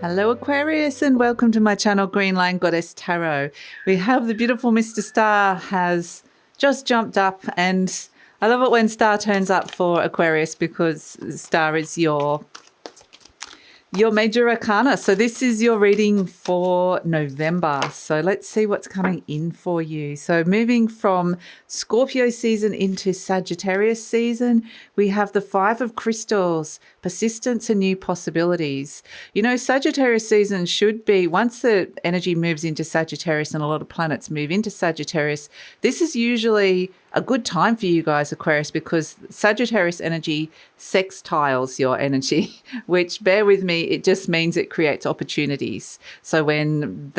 Hello Aquarius and welcome to my channel Green Line Goddess Tarot. We have the beautiful Mr. Star has just jumped up, and I love it when Star turns up for Aquarius because Star is your major arcana. So this is your reading for November. So let's see what's coming in for you. So moving from Scorpio season into Sagittarius season, we have the Five of Crystals, persistence and new possibilities. You know, Sagittarius season should be, once the energy moves into Sagittarius and a lot of planets move into Sagittarius, this is usually a good time for you guys, Aquarius, because Sagittarius energy sextiles your energy, which, bear with me, it just means it creates opportunities. So when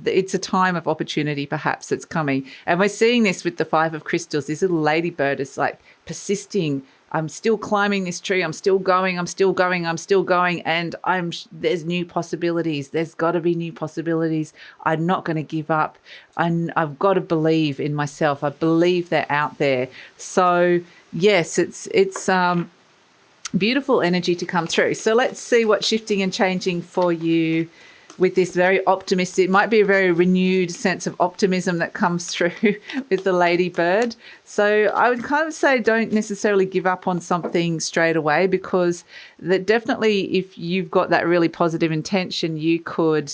it's a time of opportunity, perhaps, that's coming. And we're seeing this with the Five of Crystals. This little ladybird is like persisting. I'm still climbing this tree. I'm still going. I'm still going. I'm still going. And there's new possibilities. There's got to be new possibilities. I'm not going to give up. I've got to believe in myself. I believe they're out there. So yes, it's beautiful energy to come through. So let's see what's shifting and changing for you with this very optimistic, it might be a very renewed sense of optimism that comes through with the ladybird. So I would kind of say don't necessarily give up on something straight away, because that definitely, if you've got that really positive intention, you could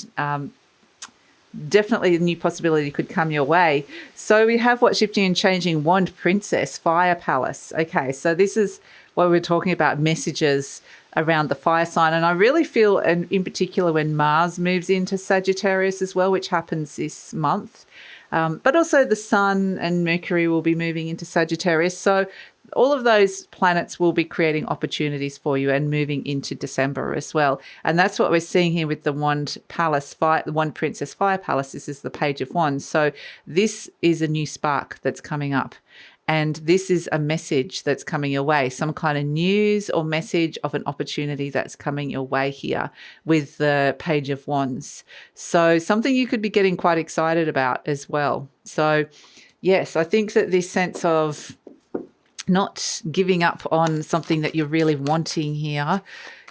definitely a new possibility could come your way. So we have what's shifting and changing, Wand Princess, Fire Palace. Okay, so this is what we're talking about, messages around the fire sign. And I really feel, and in particular when Mars moves into Sagittarius as well, which happens this month, but also the Sun and Mercury will be moving into Sagittarius. So all of those planets will be creating opportunities for you and moving into December as well. And that's what we're seeing here with the Wand Palace, the Wand Princess Fire Palace. This is the Page of Wands. So this is a new spark that's coming up. And this is a message that's coming your way, some kind of news or message of an opportunity that's coming your way here with the Page of Wands. So something you could be getting quite excited about as well. So yes, I think that this sense of not giving up on something that you're really wanting here,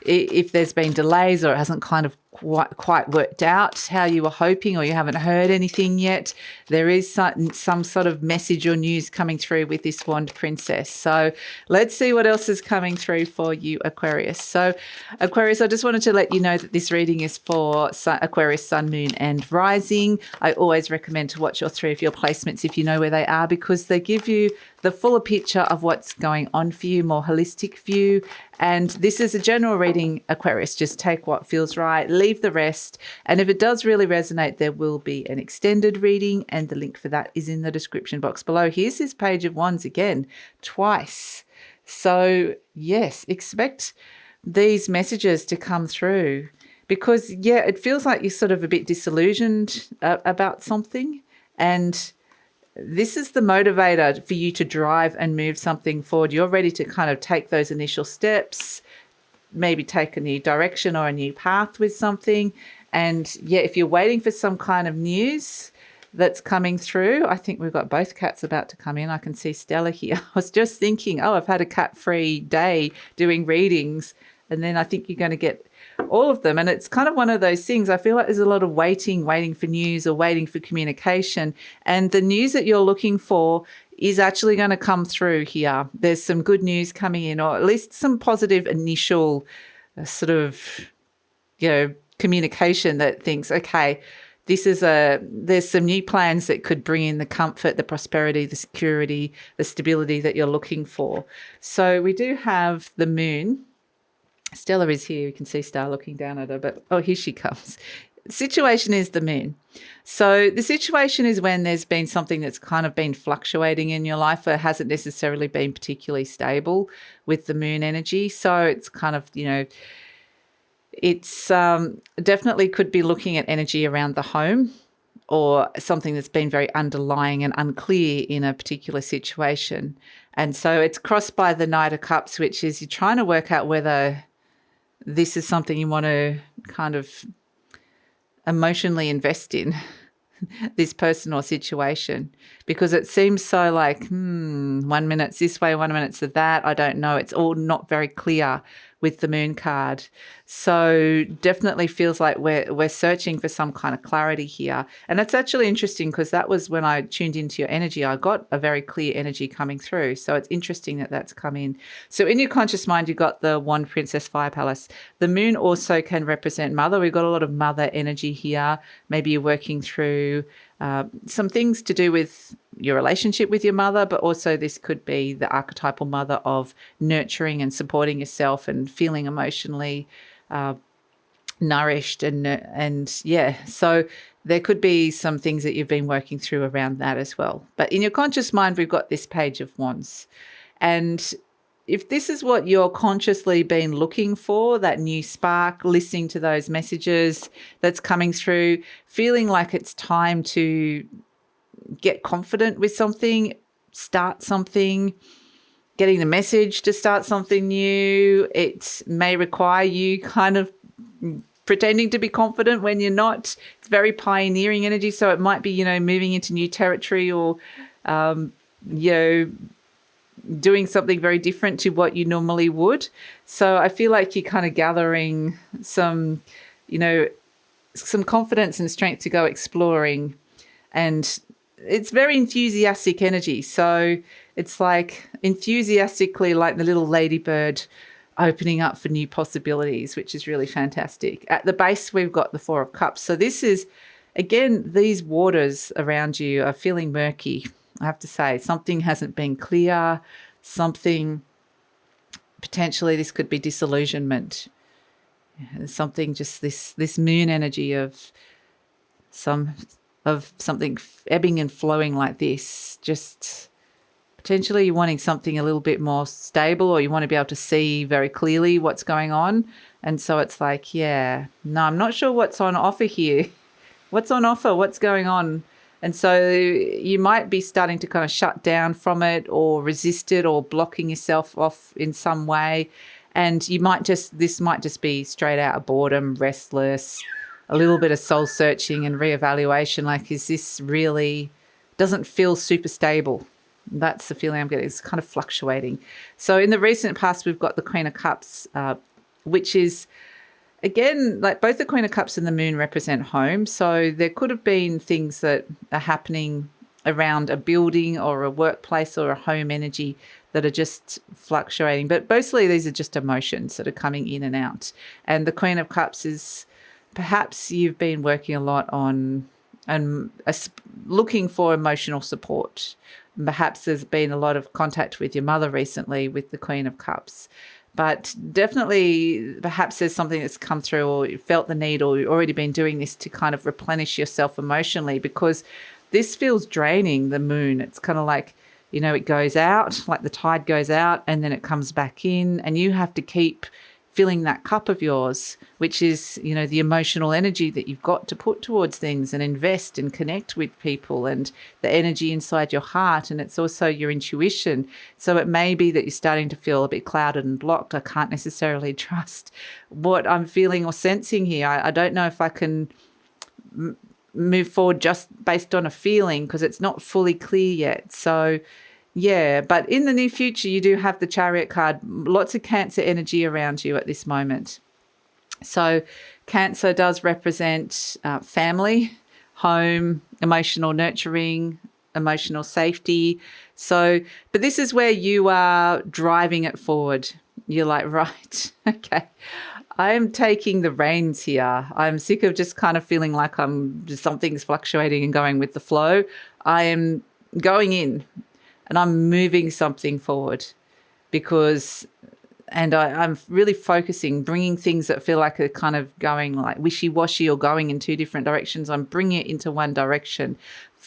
if there's been delays or it hasn't kind of quite worked out how you were hoping, or you haven't heard anything yet, there is some sort of message or news coming through with this Wand Princess. So let's see what else is coming through for you, Aquarius. So Aquarius, I just wanted to let you know that this reading is for Aquarius, Sun, Moon and Rising. I always recommend to watch your 3 of your placements if you know where they are, because they give you the fuller picture of what's going on for you, more holistic view. And this is a general reading, Aquarius. Just take what feels right, leave the rest. And if it does really resonate, there will be an extended reading, and the link for that is in the description box below. Here's his Page of Wands again, twice. So yes, expect these messages to come through, because yeah, it feels like you're sort of a bit disillusioned about something, and this is the motivator for you to drive and move something forward. You're ready to kind of take those initial steps, maybe take a new direction or a new path with something. And yeah, if you're waiting for some kind of news that's coming through, I think we've got both cats about to come in. I can see Stella here. I was just thinking, oh, I've had a cat-free day doing readings, and then I think you're going to get all of them. And it's kind of one of those things. I feel like there's a lot of waiting for news or waiting for communication. And the news that you're looking for is actually going to come through here. There's some good news coming in, or at least some positive initial sort of, communication that thinks, okay, there's some new plans that could bring in the comfort, the prosperity, the security, the stability that you're looking for. So we do have the Moon. Stella is here. You can see Star looking down at her, but oh, here she comes. Situation is the Moon. So the situation is when there's been something that's kind of been fluctuating in your life, or hasn't necessarily been particularly stable with the Moon energy. So it's kind of, it's definitely could be looking at energy around the home, or something that's been very underlying and unclear in a particular situation. And so it's crossed by the Knight of Cups, which is you're trying to work out whether this is something you want to kind of emotionally invest in, this person or situation, because it seems so like, 1 minute it's this way, 1 minute it's that. I don't know. It's all not very clear with the moon card. So definitely feels like we're searching for some kind of clarity here. And it's actually interesting because that was when I tuned into your energy. I got a very clear energy coming through. So it's interesting that that's come in. So in your conscious mind, you've got the Wand, Princess, Fire Palace. The moon also can represent mother. We've got a lot of mother energy here. Maybe you're working through some things to do with your relationship with your mother, but also this could be the archetypal mother of nurturing and supporting yourself and feeling emotionally nourished and yeah. So there could be some things that you've been working through around that as well. But in your conscious mind, we've got this Page of Wands. And if this is what you're consciously been looking for, that new spark, listening to those messages that's coming through, feeling like it's time to get confident with something, start something, getting the message to start something new, it may require you kind of pretending to be confident when you're not. It's very pioneering energy. So it might be, moving into new territory or, doing something very different to what you normally would. So I feel like you're kind of gathering some, some confidence and strength to go exploring. And it's very enthusiastic energy. So it's like enthusiastically like the little ladybird opening up for new possibilities, which is really fantastic. At the base, we've got the Four of Cups. So this is, again, these waters around you are feeling murky. I have to say, something hasn't been clear, something, potentially this could be disillusionment, something, just this moon energy of something ebbing and flowing like this, just potentially you're wanting something a little bit more stable, or you want to be able to see very clearly what's going on. And so it's like, no, I'm not sure what's on offer here. What's on offer? What's going on? And so you might be starting to kind of shut down from it or resist it or blocking yourself off in some way. And this might just be straight out of boredom, restless, a little bit of soul searching and reevaluation. Like, is this really, doesn't feel super stable. That's the feeling I'm getting. It's kind of fluctuating. So in the recent past, we've got the Queen of Cups, which is, again, like both the Queen of Cups and the moon represent home. So there could have been things that are happening around a building or a workplace or a home energy that are just fluctuating. But mostly these are just emotions that are coming in and out. And the Queen of Cups is, perhaps you've been working a lot on and looking for emotional support. Perhaps there's been a lot of contact with your mother recently with the Queen of Cups. But definitely perhaps there's something that's come through, or you felt the need, or you've already been doing this to kind of replenish yourself emotionally, because this feels draining, the moon. It's kind of like, it goes out, like the tide goes out and then it comes back in, and you have to keep filling that cup of yours, which is, the emotional energy that you've got to put towards things and invest and connect with people, and the energy inside your heart. And it's also your intuition. So it may be that you're starting to feel a bit clouded and blocked. I can't necessarily trust what I'm feeling or sensing here. I don't know if I can move forward just based on a feeling, because it's not fully clear yet. So yeah, but in the near future, you do have the Chariot card, lots of Cancer energy around you at this moment. So Cancer does represent family, home, emotional nurturing, emotional safety. So, but this is where you are driving it forward. You're like, right, okay, I'm taking the reins here. I'm sick of just kind of feeling like something's fluctuating and going with the flow. I am going in. And I'm moving something forward, I'm really focusing, bringing things that feel like they're kind of going like wishy-washy or going in two different directions. I'm bringing it into one direction,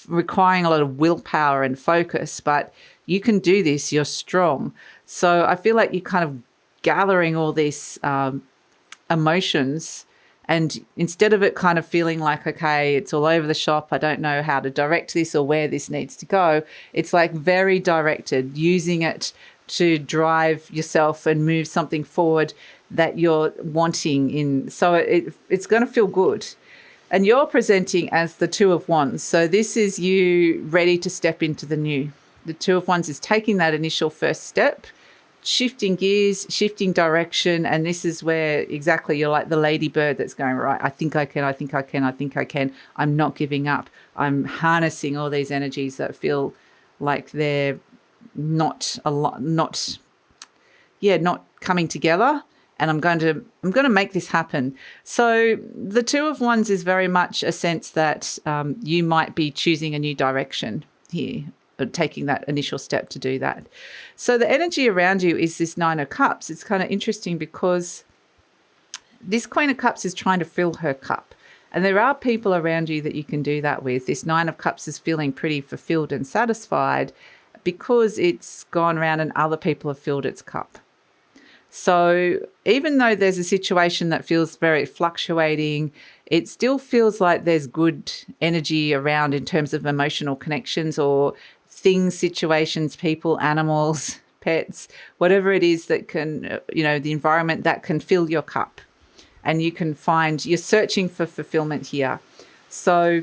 requiring a lot of willpower and focus. But you can do this. You're strong. So I feel like you're kind of gathering all these emotions. And instead of it kind of feeling like, okay, it's all over the shop, I don't know how to direct this or where this needs to go, it's like very directed, using it to drive yourself and move something forward that you're wanting in. So it's going to feel good. And you're presenting as the Two of Wands. So this is you ready to step into the new. The Two of Wands is taking that initial first step shifting gears, shifting direction. And this is where exactly you're like the ladybird that's going, right, I think I can, I think I can, I think I can. I'm not giving up. I'm harnessing all these energies that feel like they're not coming together. And I'm going to make this happen. So the Two of Wands is very much a sense that you might be choosing a new direction here, taking that initial step to do that. So the energy around you is this Nine of Cups. It's kind of interesting because this Queen of Cups is trying to fill her cup. And there are people around you that you can do that with. This Nine of Cups is feeling pretty fulfilled and satisfied because it's gone around and other people have filled its cup. So even though there's a situation that feels very fluctuating, it still feels like there's good energy around in terms of emotional connections or things, situations, people, animals, pets, whatever it is that can, the environment that can fill your cup. And you can find, you're searching for fulfillment here. So,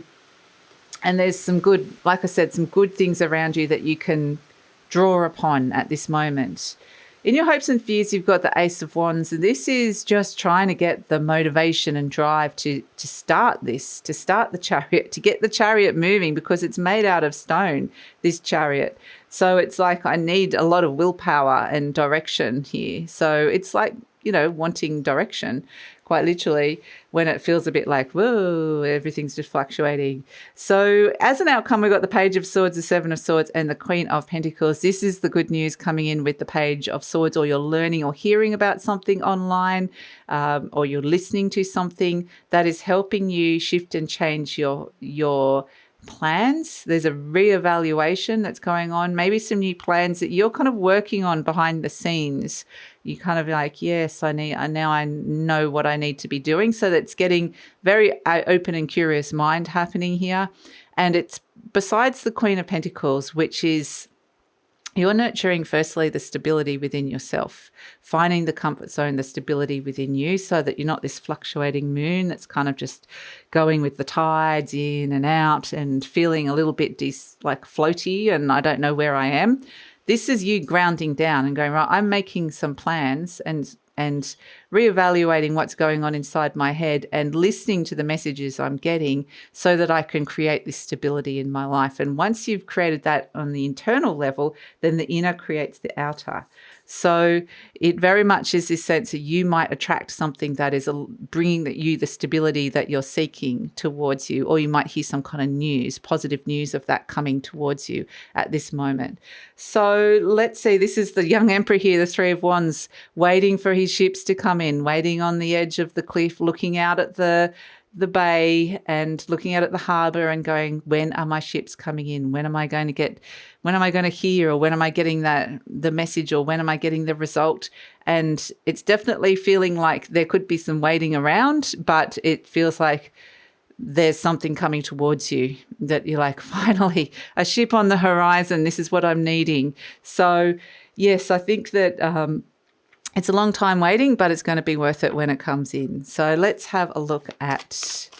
and there's some good, like I said, some good things around you that you can draw upon at this moment. In your hopes and fears, you've got the Ace of Wands, and this is just trying to get the motivation and drive to start this, to start the chariot, to get the chariot moving, because it's made out of stone, this chariot. So it's like I need a lot of willpower and direction here. So it's like, wanting direction, quite literally, when it feels a bit like, whoa, everything's just fluctuating. So as an outcome, we've got the Page of Swords, the Seven of Swords, and the Queen of Pentacles. This is the good news coming in with the Page of Swords, or you're learning or hearing about something online, or you're listening to something that is helping you shift and change your plans. There's a reevaluation that's going on, maybe some new plans that you're kind of working on behind the scenes. You kind of like, yes, I know what I need to be doing. So that's getting very open and curious mind happening here. And it's besides the Queen of Pentacles, which is you're nurturing, firstly, the stability within yourself, finding the comfort zone, the stability within you, so that you're not this fluctuating moon that's kind of just going with the tides in and out and feeling a little bit like floaty and I don't know where I am. This is you grounding down and going, right, I'm making some plans and reevaluating what's going on inside my head and listening to the messages I'm getting so that I can create this stability in my life. And once you've created that on the internal level, then the inner creates the outer. So it very much is this sense that you might attract something that is bringing you the stability that you're seeking towards you, or you might hear some kind of news, positive news of that coming towards you at this moment. So let's see, this is the young emperor here, the Three of Wands, waiting for his ships to come in, waiting on the edge of the cliff, looking out at the bay and looking out at the harbour and going, when are my ships coming in? When am I going to hear, or when am I getting the message, or when am I getting the result? And it's definitely feeling like there could be some waiting around, but it feels like there's something coming towards you that you're like, finally, a ship on the horizon. This is what I'm needing. So yes, I think that it's a long time waiting, but it's going to be worth it when it comes in. So let's have a look at...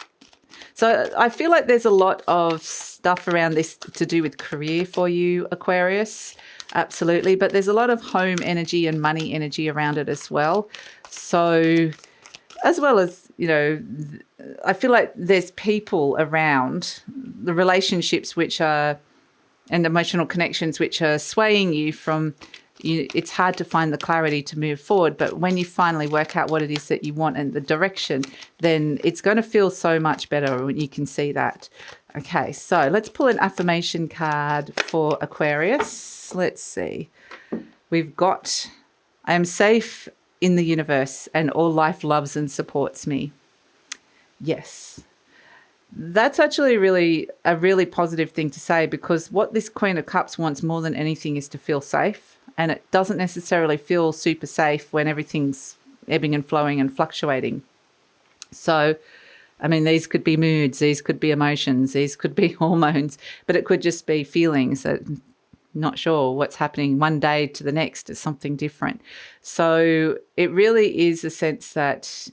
So I feel like there's a lot of stuff around this to do with career for you, Aquarius. Absolutely. But there's a lot of home energy and money energy around it as well. So as well as, I feel like there's people around, the relationships and emotional connections which are swaying you from... it's hard to find the clarity to move forward, but when you finally work out what it is that you want and the direction, then it's going to feel so much better when you can see that. Okay, so let's pull an affirmation card for Aquarius. Let's see. We've got, I am safe in the universe and all life loves and supports me. Yes. That's actually a really positive thing to say, because what this Queen of Cups wants more than anything is to feel safe. And it doesn't necessarily feel super safe when everything's ebbing and flowing and fluctuating. So, I mean, these could be moods, these could be emotions, these could be hormones, but it could just be feelings that not sure what's happening one day to the next is something different. So it really is a sense that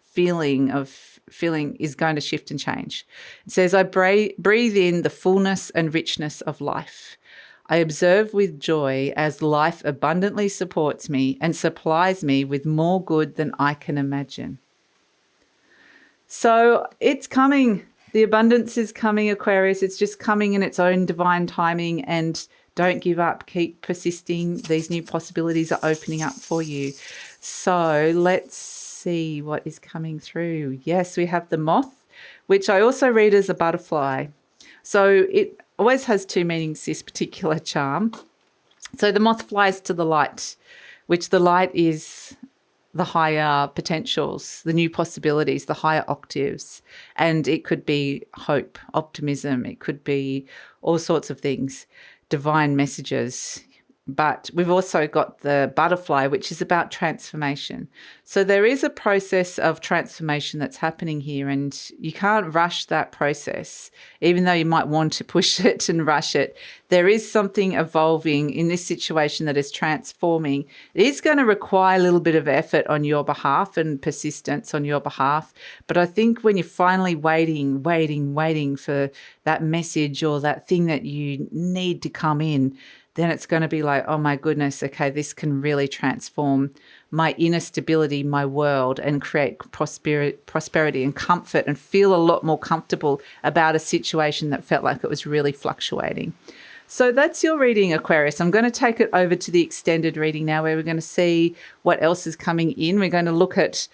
feeling is going to shift and change. It says, I breathe in the fullness and richness of life. I observe with joy as life abundantly supports me and supplies me with more good than I can imagine. So it's coming. The abundance is coming, Aquarius. It's just coming in its own divine timing, and don't give up. Keep persisting. These new possibilities are opening up for you. So let's see what is coming through. Yes, we have the moth, which I also read as a butterfly. So it always has two meanings, this particular charm. So the moth flies to the light, which the light is the higher potentials, the new possibilities, the higher octaves. And it could be hope, optimism. It could be all sorts of things, divine messages. But we've also got the butterfly, which is about transformation. So there is a process of transformation that's happening here, and you can't rush that process, even though you might want to push it and rush it. There is something evolving in this situation that is transforming. It is going to require a little bit of effort on your behalf and persistence on your behalf. But I think when you're finally waiting for that message or that thing that you need to come in, then it's going to be like, oh my goodness, okay, this can really transform my inner stability, my world, and create prosperity and comfort, and feel a lot more comfortable about a situation that felt like it was really fluctuating. So that's your reading, Aquarius. I'm going to take it over to the extended reading now, where we're going to see what else is coming in. We're going to look at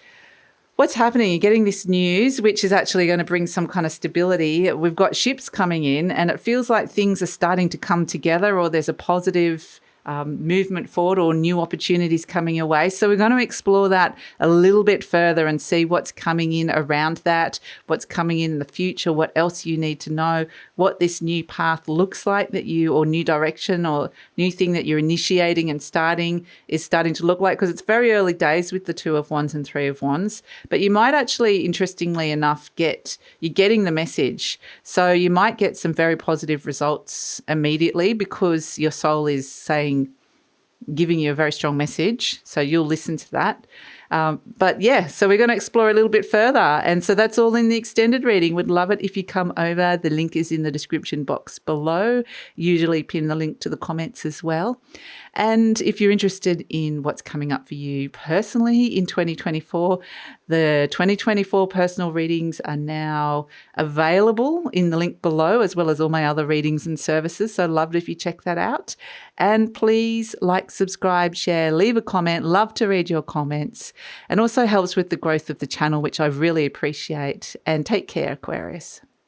what's happening. You're getting this news, which is actually going to bring some kind of stability. We've got ships coming in, and it feels like things are starting to come together, or there's a positive movement forward or new opportunities coming your way. So we're going to explore that a little bit further and see what's coming in around that, what's coming in the future, what else you need to know, what this new path looks like that you, or new direction or new thing that you're initiating and starting to look like, because it's very early days with the Two of Wands and Three of Wands. But you might actually, interestingly enough, you're getting the message. So you might get some very positive results immediately, because your soul is giving you a very strong message. So you'll listen to that. But yeah, so we're going to explore a little bit further. And so that's all in the extended reading. Would love it if you come over. The link is in the description box below. Usually pin the link to the comments as well. And if you're interested in what's coming up for you personally in 2024, the 2024 personal readings are now available in the link below, as well as all my other readings and services. So I'd love it if you check that out. And please like, subscribe, share, leave a comment. Love to read your comments, and also helps with the growth of the channel, which I really appreciate. And take care, Aquarius.